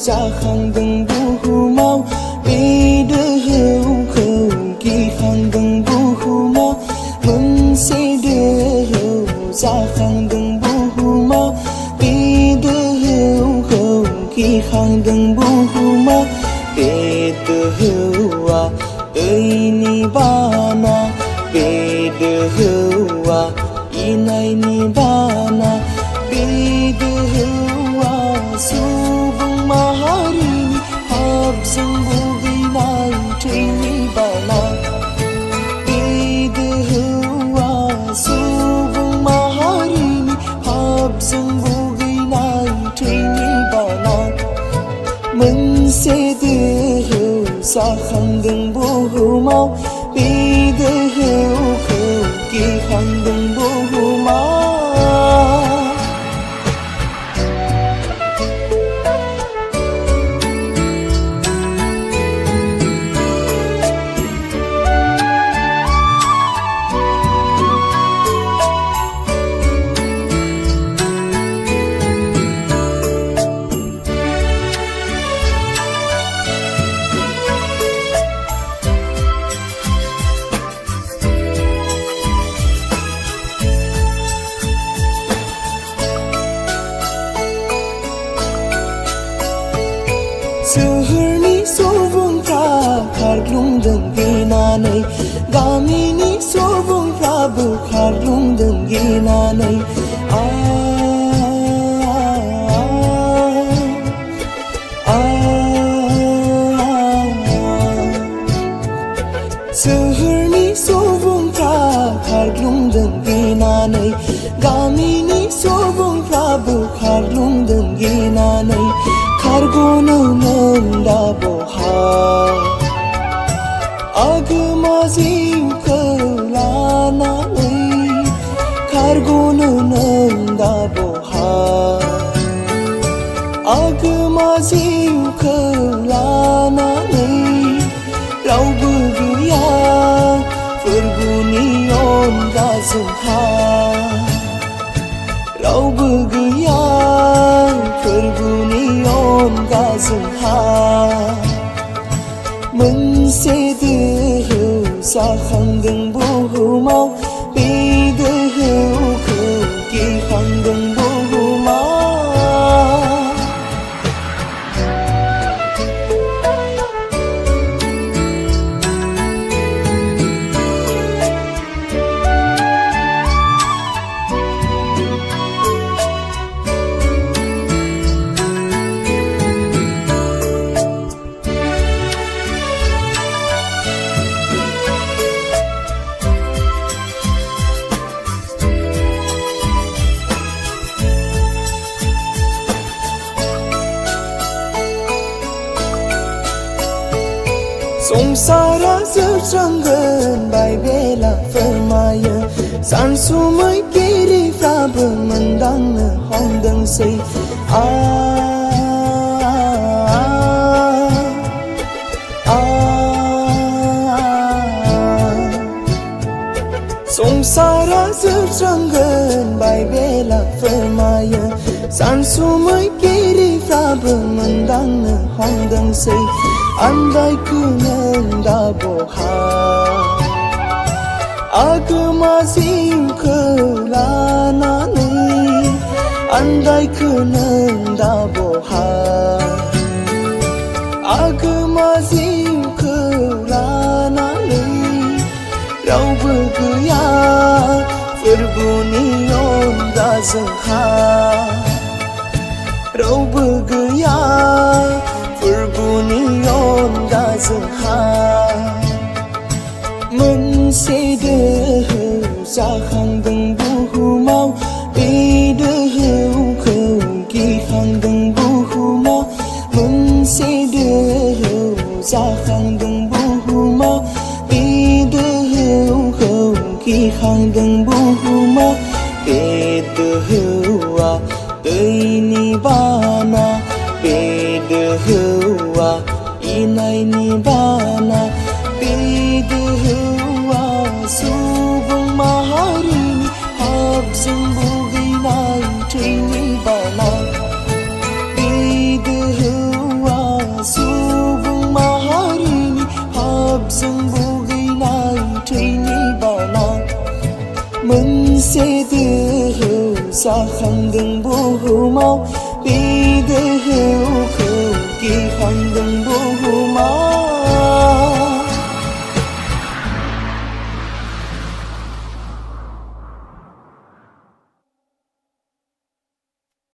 जाखांदों बुहुमाव बे दोहौखौ गिखांदों बुहुमा मोनसे दोहौ जाखांदों बुहुमा बे दोहौखौ गिखांदों बुहुमा बे दोहौआ दैनि बाना बे दोहौआ इनायनि बाना बे दोहौआ सुबुं माहारिनि हाबजों भुगिनाय थैनि बाना बे दोहौआ सुबुं माहारिनि हाबजों भुगिनाय थैनि बाना मोनसे दोहौ जाखांदों बुहुमाव बे दोहौखौ गिखांदों बुहुमा सोहोरनि सुबुंफ्रा खारग्लुंदों गिनानै गामिनि सुबुंफ्राबो खारग्लुंदों गिनानै सोहोरनि सुबुंफ्रा खारग्लुंदों गिनानै गामिनि सुबुंफ्राबो खारग्लुंदों गिनानै खारग'नो मोनदा बहा आगोमा जिउखौ लानानै खारग'नो मोनदा बहा आगोमा जिउखौ लानानै रावबो गैया फोरबुनि अनगा जोंहा रावबो गैया फोरबुनि अनगा जोंहा मोनसे दोहौ जाखांदों बुहुमाव बे दोहौखौ गिखांदों बुहुमा संसारा जोबस्रांगोन बाइबेला फोरमायो सानसुमैगिरिफ्राबो मोनदांनो हमदोंसै संसारा जोबस्रांगोन बाइबेला फोरमायो सानसुमैगिरिफ्राबो मोनदांनो हमदोंसै आन्दायखोनोंदा बहा आगोमा जिउखौ लानानै आन्दायखोनोंदा बहा आगोमा जिउखौ लानानै रावबो गैया फोरबुनि अनगा जोंहा रावबो गैया फोरबुनि अनगा जोंहा मोनसे दोहौ जाखांदों बुहुमाव बे दोहौखौ गिखांदों बुहुमा मोनसे दोहौ जाखांदों बुहुमा बे दोहौखौ गिखांदों बुहुमा बे दोहौआ दैनि बाना बे दोहौआ इनायनि बाना बे दोहौआ सुबुं माहारिनि हाबजों भुगिनाय थैनि बाना बे दोहौ जों बुगैनाय थैनि बाना मोनसे दोहौ जाखांदों बुहुमाव बे दोहौखौ गिखांदों